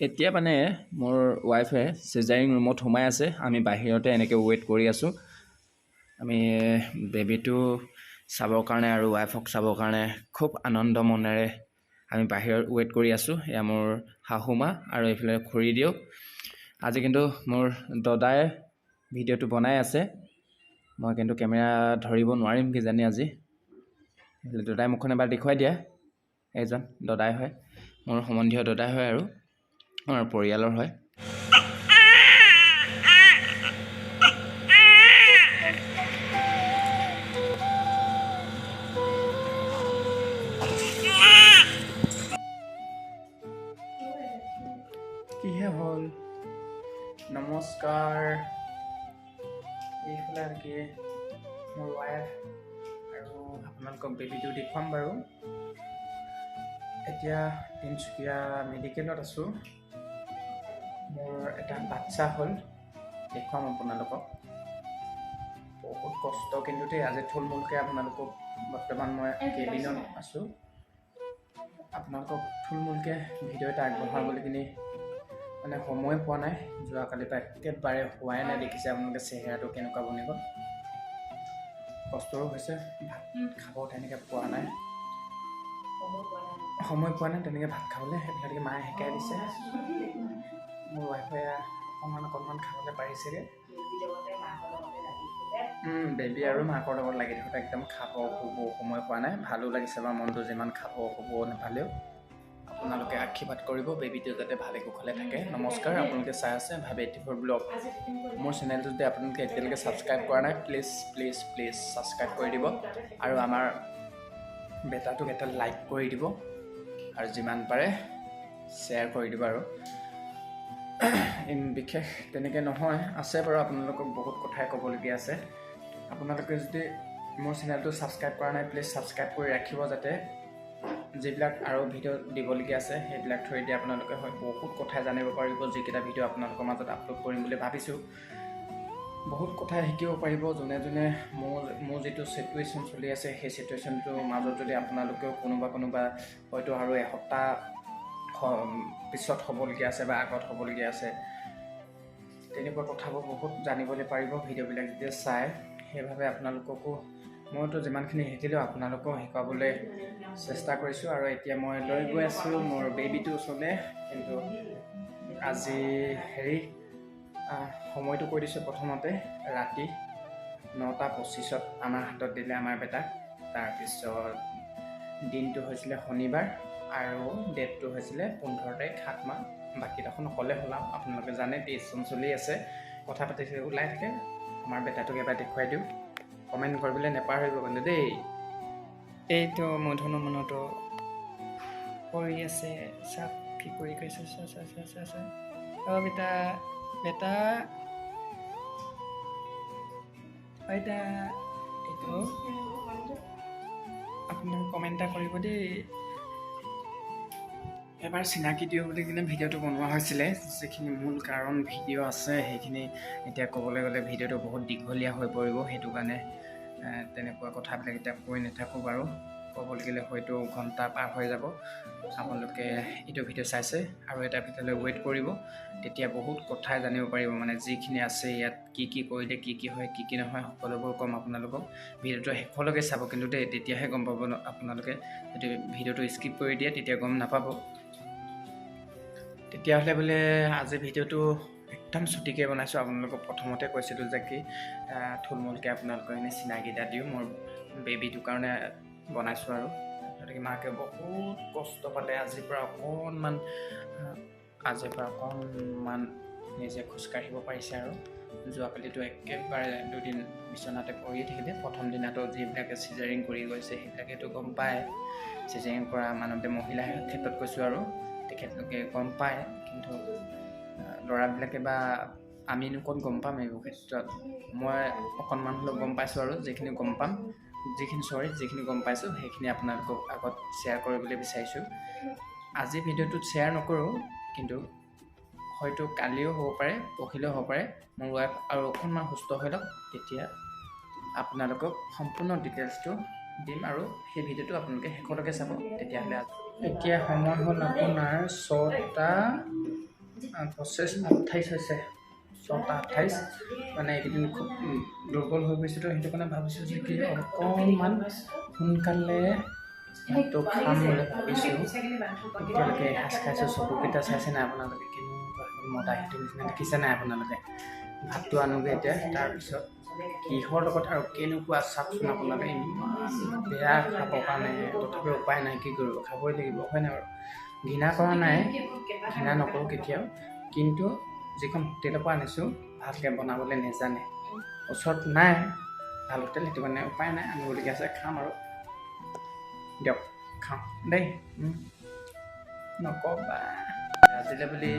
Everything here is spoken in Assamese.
এতিয়া মানে মোৰ ৱাইফে চিজাৰিং ৰুমত সোমাই আছে। আমি বাহিৰতে এনেকৈ ৱেইট কৰি আছোঁ। আমি বেবীটো চাবৰ কাৰণে আৰু ৱাইফক চাবৰ কাৰণে খুব আনন্দ মনেৰে আমি বাহিৰত ৱেইট কৰি আছোঁ। এয়া মোৰ শাহুমা আৰু এইফালে খুৰীদেউ। আজি কিন্তু মোৰ দদাই ভিডিঅ'টো বনাই আছে। মই কিন্তু কেমেৰা ধৰিব নোৱাৰিম কিজানি আজি। দদাই মুখখন এবাৰ দেখুৱাই দিয়া। এইজন দদাই হয়, মোৰ সম্বন্ধীয় দদাই হয় আৰু আমাৰ পৰিয়ালৰ হয়। কিহে হ'ল? নমস্কাৰ। এইফালে নেকি মোৰ ৱাইফ আৰু আপোনালোকক বেবীটো দেখুৱাম বাৰু। এতিয়া তিনিচুকীয়া মেডিকেলত আছোঁ। মোৰ এটা বাচ্চা হ'ল, দেখুৱাম আপোনালোকক। বহুত কষ্ট কিন্তু দেই। আজি থুলমূলকৈ আপোনালোকক বৰ্তমান মই কেবিনত আছোঁ। আপোনালোকক থুলমূলকৈ ভিডিঅ' এটা আগবঢ়াওঁ বুলি কিনি মানে সময় পোৱা নাই। যোৱাকালিৰ পৰা একেবাৰে হোৱাই নাই। দেখিছে আপোনালোকে চেহেৰাটো কেনেকুৱা বনি গ'ল। কষ্টৰো হৈছে, ভাত খাব তেনেকৈ পোৱা নাই, সময় পোৱা নাই তেনেকৈ ভাত খাবলৈ। সেইবিলাকে মায়ে শিকাই দিছে। মোৰ ৱাইফে অকণমান খাবলৈ পাৰিছেগৈ। বেবী আৰু মাকৰ লগত লাগি থাকোঁতে একদম খাব শুব সময় পোৱা নাই। ভালো লাগিছে বাৰু মনটো, যিমান খাব শুব নাপালেও। আপোনালোকে আশীৰ্বাদ কৰিব বেবীটো যাতে ভালে কুশলে থাকে। নমস্কাৰ, আপোনালোকে চাই আছে ভাবি 84 ব্লগ। মোৰ চেনেলটো যদি আপোনালোকে এতিয়ালৈকে ছাবস্ক্ৰাইব কৰা নাই, প্লিজ ছাবস্ক্ৰাইব কৰি দিব। আৰু আমাৰ বেটাটোক এটা লাইক কৰি দিব আৰু যিমান পাৰে শ্বেয়াৰ কৰি দিব। আৰু বিশেষ তেনেকৈ নহয়, আছে বাৰু আপোনালোকক বহুত কথাই ক'বলগীয়া আছে। আপোনালোকে যদি মোৰ চেনেলটো ছাবস্ক্ৰাইব কৰা নাই, প্লিজ ছাবস্ক্ৰাইব কৰি ৰাখিব, যাতে যিবিলাক আৰু ভিডিঅ' দিবলগীয়া আছে সেইবিলাক থৈ দিয়ে আপোনালোকে হয় বহুত কথাই জানিব পাৰিব। যিকেইটা ভিডিঅ' আপোনালোকৰ মাজত আপলোড কৰিম বুলি ভাবিছোঁ, বহুত কথাই শিকিব পাৰিব। যোনে যোনে মোৰ যিটো চিটুৱেশ্যন চলি আছে, সেই চিটুৱেশ্যনটোৰ মাজত যদি আপোনালোকেও কোনোবা হয়তো আৰু এসপ্তাহ পিছত হ'বলগীয়া আছে বা আগত হ'বলগীয়া আছে, তেনেকুৱা কথাবোৰ বহুত জানিবলৈ পাৰিব ভিডিঅ'বিলাক যেতিয়া চাই। সেইবাবে আপোনালোককো মইতো যিমানখিনি শিকিলোঁ আপোনালোকেও শিকাবলৈ চেষ্টা কৰিছোঁ। আৰু এতিয়া মই লৈ গৈ আছোঁ মোৰ বেবীটো ওচৰলৈ। কিন্তু আজি সময়টো কৈ দিছোঁ প্ৰথমতে। ৰাতি 9:25 আমাৰ হাতত দিলে আমাৰ বেটাক। তাৰপিছত দিনটো হৈছিলে শনিবাৰ আৰু ডেটটো হৈছিলে 15 তাৰিখ 7 মাহ। বাকীডোখন অকলে হ'লাম। আপোনালোকে জানে টেষ্টখন চলি আছে, কথা পাতি ওলাই থাকে। আমাৰ বেটাটোক এবাৰ দেখুৱাই দিওঁ। কমেণ্ট কৰিবলৈ নেপাহৰিব কিন্তু দেই। এইটো মধুনু মনতো কৰি আছে, চাপ কি কৰি গৈছে। চা বেটা এইটো আপোনালোকে কমেণ্ট এটা কৰিব দেই। এবাৰ চিনাকি দিওঁ বুলি কিনে ভিডিঅ'টো বনোৱা হৈছিলে। যিখিনি মূল কাৰণ ভিডিঅ' আছে সেইখিনি এতিয়া ক'বলৈ গ'লে ভিডিঅ'টো বহুত দীঘলীয়া হৈ পৰিব। সেইটো কাৰণে তেনেকুৱা কথাবিলাক এতিয়া কৈ নাথাকোঁ বাৰু। ক'বলৈ গ'লে হয়তো ঘণ্টা পাৰ হৈ যাব। আপোনালোকে এইটো ভিডিঅ' চাইছে আৰু এটা ভিডিঅ'লৈ ৱেইট কৰিব। তেতিয়া বহুত কথাই জানিব পাৰিব। মানে যিখিনি আছে ইয়াত কি কৰিলে কি হয় কি নহয় সকলোবোৰ ক'ম আপোনালোকক। ভিডিঅ'টো শেষলৈকে চাব কিন্তু দেই, তেতিয়াহে গম পাব। আপোনালোকে যদি ভিডিঅ'টো স্কিপ কৰি দিয়ে তেতিয়া গম নাপাব। তেতিয়াহ'লে বোলে আজি ভিডিঅ'টো একদম ছুটিকৈ বনাইছোঁ। আপোনালোকক প্ৰথমতে কৈছিলোঁ যে কি থুলমূলকৈ আপোনালোকক এনেই চিনাকি এটা দিওঁ। মোৰ বেবীটোৰ কাৰণে বনাইছোঁ আৰু গতিকে মাকে বহুত কষ্ট পালে। আজিৰ পৰা অকণমান নিজে খোজকাঢ়িব পাৰিছে। আৰু যোৱাকালিতো একেবাৰে 2 দিন বিচনাতে পৰিয়ে থাকিলে। প্ৰথম দিনাতো যিবিলাকে চিজাৰিং কৰি গৈছে সেইবিলাকেতো গম পায়। চিজাৰিং কৰা মানুহতে মহিলাৰ ক্ষেত্ৰত কৈছোঁ আৰু তেখেতলোকে গম পায়, কিন্তু ল'ৰাবিলাকে বা আমিনো ক'ত গম পাম এইবোৰ ক্ষেত্ৰত। মই অকণমান হ'লেও গম পাইছোঁ আৰু যিখিনি গম পাইছোঁ সেইখিনি আপোনালোকক আগত শ্বেয়াৰ কৰিবলৈ বিচাৰিছোঁ। আজি ভিডিঅ'টোত শ্বেয়াৰ নকৰোঁ, কিন্তু হয়তো কালিও হ'ব পাৰে, পৰহিলেও হ'ব পাৰে। মোৰ ৱাইফ আৰু অকণমান সুস্থ হৈ লওক, তেতিয়া আপোনালোকক সম্পূৰ্ণ ডিটেইলছটো দিম আৰু সেই ভিডিঅ'টো আপোনালোকে শেষলৈকে চাব। তেতিয়াহ'লে এতিয়া সময় হ'ল আপোনাৰ 6:30 প্ৰচেছ 28 হৈছে 6:28 মানে এইকেইদিন খুব দুৰ্বল হৈ গৈছিলোঁ সেইটো কাৰণে ভাবিছোঁ যে কি অকণমান সোনকালে ভাতটো খাম বুলি ভাবিছোঁ এতিয়ালৈকে এসাঁজ খাইছোঁ চকুকেইটা চাইছে নাই আপোনালোকে কেনেকুৱা মতা সেইটো নিচিনা দেখিছে নাই আপোনালোকে ভাতটো আনোগৈ এতিয়া তাৰপিছত কিহৰ লগত আৰু কেনেকুৱা চাওকচোন আপোনালোকে ইমান বেয়া খাবৰ কাৰণে তথাপিও উপায় নাই কি কৰিব খাবই লাগিব হয় নাই বাৰু ঘৃণা কৰা নাই ঘৃণা নকৰোঁ কেতিয়াও কিন্তু যিখন হোটেলৰ পৰা আনিছোঁ ভালকৈ বনাবলৈ নেজানে ওচৰত নাই ভাল হোটেল সেইটো কাৰণে উপায় নাই আনিবলগীয়া আছে খাম আৰু দিয়ক খাওঁ দেই নক'বা আজিলৈ বুলি